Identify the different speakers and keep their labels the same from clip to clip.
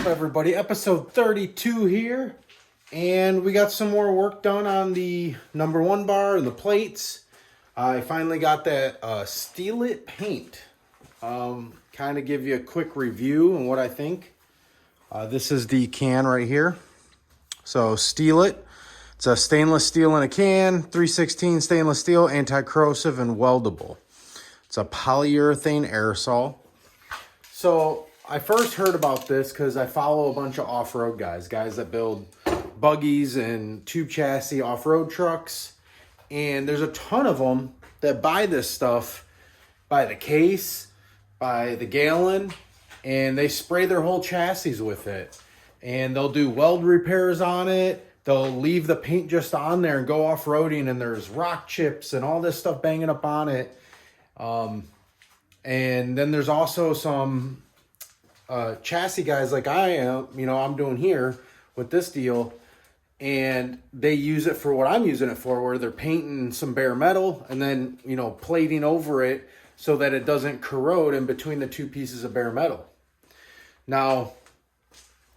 Speaker 1: up, everybody? Episode 32 here, and we got some more work done on the number one bar and the plates. I finally got that Steel It paint. Kind of give you a quick review on what I think. This is the can right here. So Steel It. It's a stainless steel in a can, 316 stainless steel, anti-corrosive and weldable. It's a polyurethane aerosol. So I first heard about this because I follow a bunch of off-road guys that build buggies and tube chassis off-road trucks. And there's a ton of them that buy this stuff by the case, by the gallon, and they spray their whole chassis with it. And they'll do weld repairs on it. They'll leave the paint just on there and go off-roading, and there's rock chips and all this stuff banging up on it. And then there's also some chassis guys like I am, I'm doing here with this deal, and they use it for what I'm using it for, where they're painting some bare metal and then, plating over it so that it doesn't corrode in between the two pieces of bare metal. Now,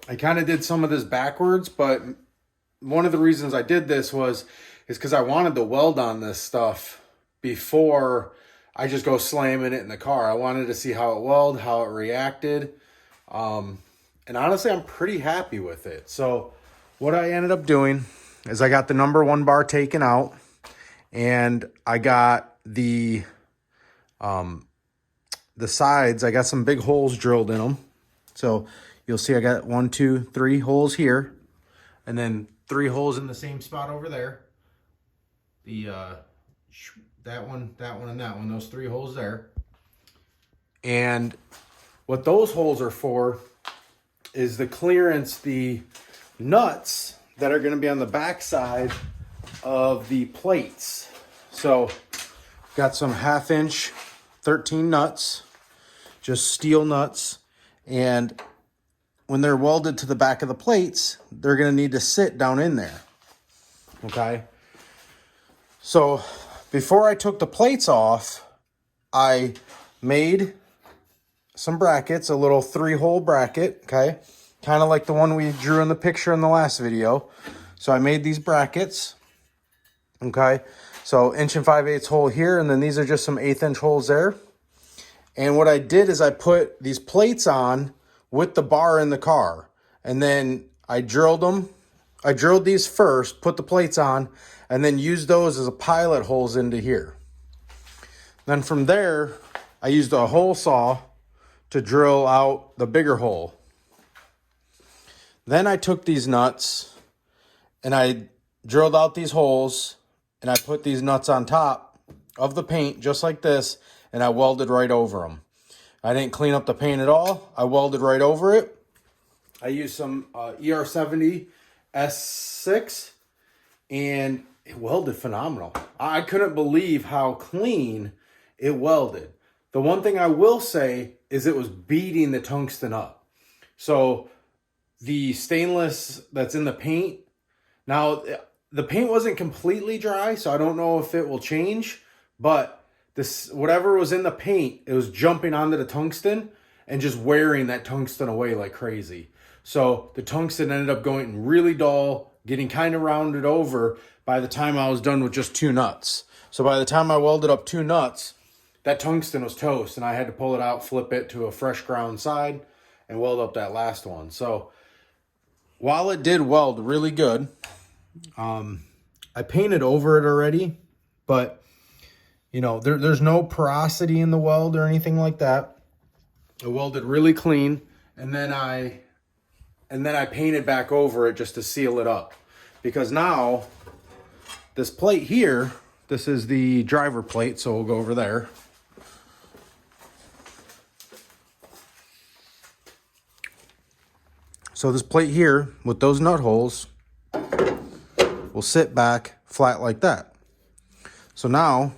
Speaker 1: I kind of did some of this backwards, but one of the reasons I did this is because I wanted to weld on this stuff before I just go slamming it in the car. I wanted to see how it welded, how it reacted. And honestly, I'm pretty happy with it. So what I ended up doing is I got the number one bar taken out, and I got the sides. I got some big holes drilled in them. So you'll see I got 1, 2, 3 holes here, and then 3 holes in the same spot over there. That one, and that one, those 3 holes there. And what those holes are for is the clearance, the nuts that are going to be on the back side of the plates. So got some 1/2 inch 13 nuts, just steel nuts. And when they're welded to the back of the plates, they're going to need to sit down in there. Okay. So before I took the plates off, I made some brackets, a little 3-hole bracket, okay? Kind of like the one we drew in the picture in the last video. So I made these brackets, okay? So 1 5/8 inch hole here, and then these are just some 1/8 inch holes there. And what I did is I put these plates on with the bar in the car, and then I drilled them. I drilled these first, put the plates on, and then used those as a pilot holes into here. Then from there, I used a hole saw to drill out the bigger hole. Then I took these nuts and I drilled out these holes, and I put these nuts on top of the paint just like this, and I welded right over them. I didn't clean up the paint at all. I welded right over it. I used some ER70 S6, and it welded phenomenal. I couldn't believe how clean it welded. The one thing I will say is it was beating the tungsten up. So the stainless that's in the paint, now the paint wasn't completely dry, so I don't know if it will change, but this, whatever was in the paint, it was jumping onto the tungsten and just wearing that tungsten away like crazy. So the tungsten ended up going really dull, getting kind of rounded over by the time I was done with just 2 nuts. So by the time I welded up 2 nuts, that tungsten was toast, and I had to pull it out, flip it to a fresh ground side, and weld up that last one. So while it did weld really good, I painted over it already, but there's no porosity in the weld or anything like that. It welded really clean, and then I painted back over it just to seal it up. Because now, this plate here, this is the driver plate, so we'll go over there. So this plate here, with those nut holes, will sit back flat like that. So now,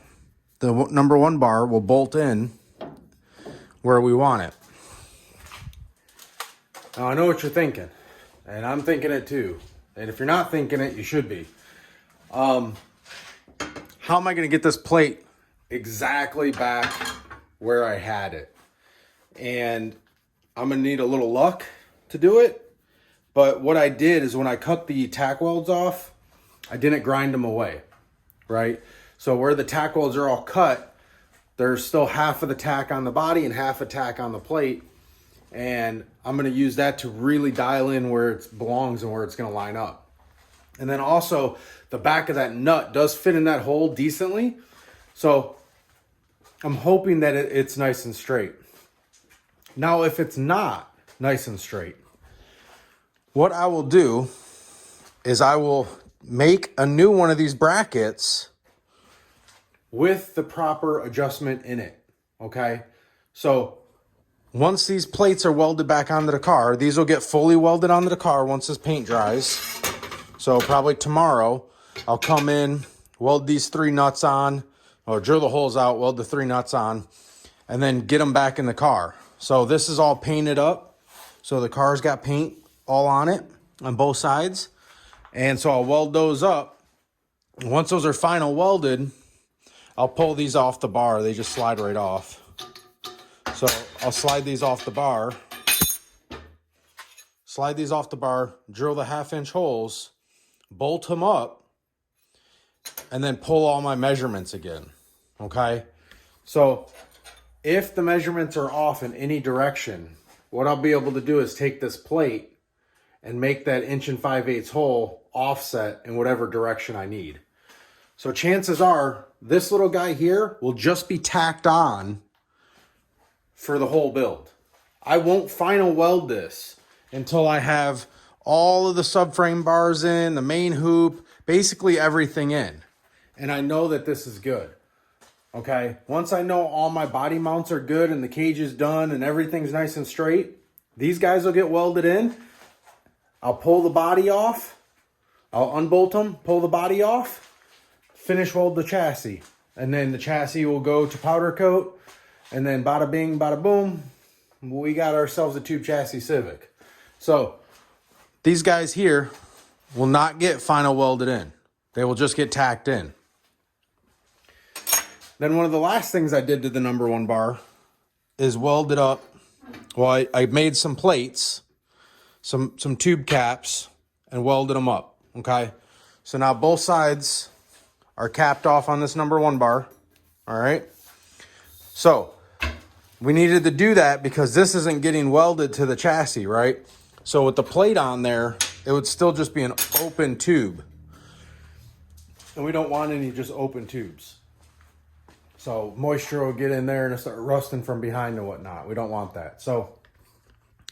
Speaker 1: the number one bar will bolt in where we want it. Now I know what you're thinking, and I'm thinking it too. And if you're not thinking it, you should be. How am I going to get this plate exactly back where I had it? And I'm going to need a little luck to do it. But what I did is when I cut the tack welds off, I didn't grind them away, right? So where the tack welds are all cut, there's still half of the tack on the body and half a tack on the plate. And I'm going to use that to really dial in where it belongs and where it's going to line up. And then also the back of that nut does fit in that hole decently. So I'm hoping that it's nice and straight. Now, if it's not nice and straight, what I will do is I will make a new one of these brackets with the proper adjustment in it, okay? So once these plates are welded back onto the car, these will get fully welded onto the car once this paint dries. So probably tomorrow, I'll come in, weld these 3 nuts on, or drill the holes out, weld the 3 nuts on, and then get them back in the car. So this is all painted up. So the car's got paint all on it on both sides. And so I'll weld those up. Once those are final welded, I'll pull these off the bar. They just slide right off. So I'll slide these off the bar. Slide these off the bar, drill the 1/2-inch holes, bolt them up, and then pull all my measurements again, okay? So if the measurements are off in any direction, what I'll be able to do is take this plate and make that 1 5/8 hole offset in whatever direction I need. So chances are this little guy here will just be tacked on for the whole build. I won't final weld this until I have all of the subframe bars in, the main hoop, basically everything in. And I know that this is good. Okay, once I know all my body mounts are good and the cage is done and everything's nice and straight, these guys will get welded in. I'll pull the body off. I'll unbolt them, pull the body off, finish weld the chassis. And then the chassis will go to powder coat. And then bada bing, bada boom, we got ourselves a tube chassis Civic. So these guys here will not get final welded in. They will just get tacked in. Then one of the last things I did to the number 1 bar is weld it up. Well, I made some plates, some tube caps, and welded them up, okay? So now both sides are capped off on this number 1 bar, all right? So we needed to do that because this isn't getting welded to the chassis, right? So with the plate on there, it would still just be an open tube. And we don't want any just open tubes. So moisture will get in there and it'll start rusting from behind and whatnot. We don't want that. So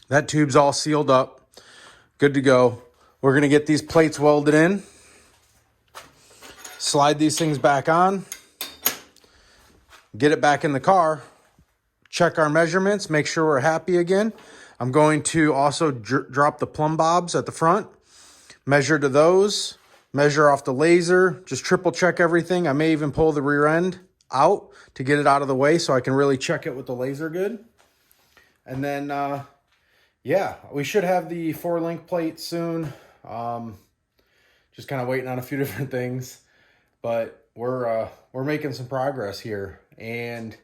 Speaker 1: that tube's all sealed up, good to go. We're gonna get these plates welded in, slide these things back on, get it back in the car, check our measurements, make sure we're happy again. I'm going to also drop the plumb bobs at the front, measure to those, measure off the laser, just triple check everything. I may even pull the rear end out to get it out of the way so I can really check it with the laser good. And then, yeah, we should have the 4-link plate soon. Just kind of waiting on a few different things, but we're making some progress here. And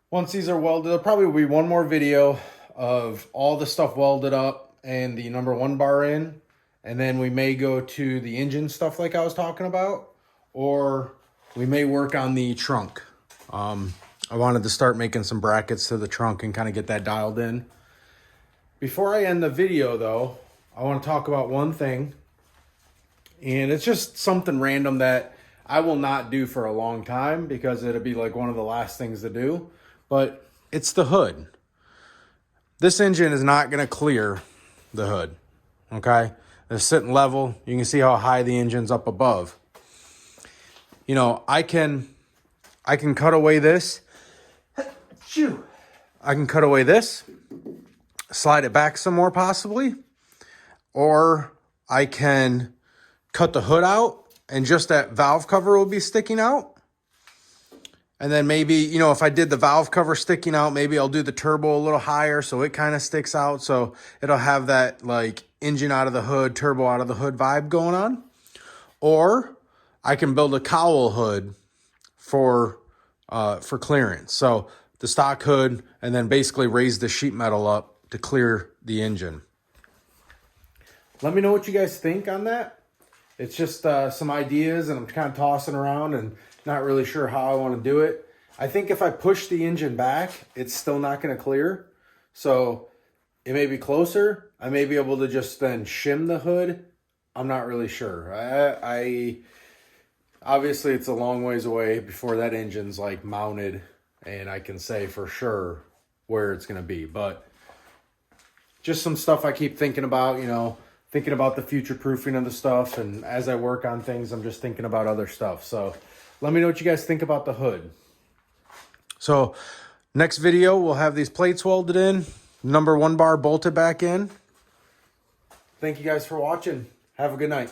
Speaker 1: once these are welded, there'll probably be one more video of all the stuff welded up and the number 1 bar in. And then we may go to the engine stuff like I was talking about, or we may work on the trunk. I wanted to start making some brackets to the trunk and kind of get that dialed in. Before I end the video though, I want to talk about one thing. And it's just something random that I will not do for a long time because it'll be like one of the last things to do. But it's the hood. This engine is not going to clear the hood. Okay? It's sitting level. You can see how high the engine's up above. You know, I can cut away this. I can cut away this, slide it back some more possibly, or I can cut the hood out and just that valve cover will be sticking out. And then maybe, you know, if I did the valve cover sticking out, maybe I'll do the turbo a little higher so it kind of sticks out. So it'll have that like engine out of the hood, turbo out of the hood vibe going on. Or I can build a cowl hood for clearance. So the stock hood and then basically raise the sheet metal up to clear the engine. Let me know what you guys think on that. It's just some ideas, and I'm kind of tossing around and not really sure how I want to do it. I think if I push the engine back, it's still not going to clear. So it may be closer. I may be able to just then shim the hood. I'm not really sure. I obviously it's a long ways away before that engine's like mounted and I can say for sure where it's going to be. But just some stuff I keep thinking about, you know, thinking about the future proofing of the stuff. And as I work on things, I'm just thinking about other stuff. So let me know what you guys think about the hood. So next video, we'll have these plates welded in, number 1 bar bolted back in. Thank you guys for watching. Have a good night.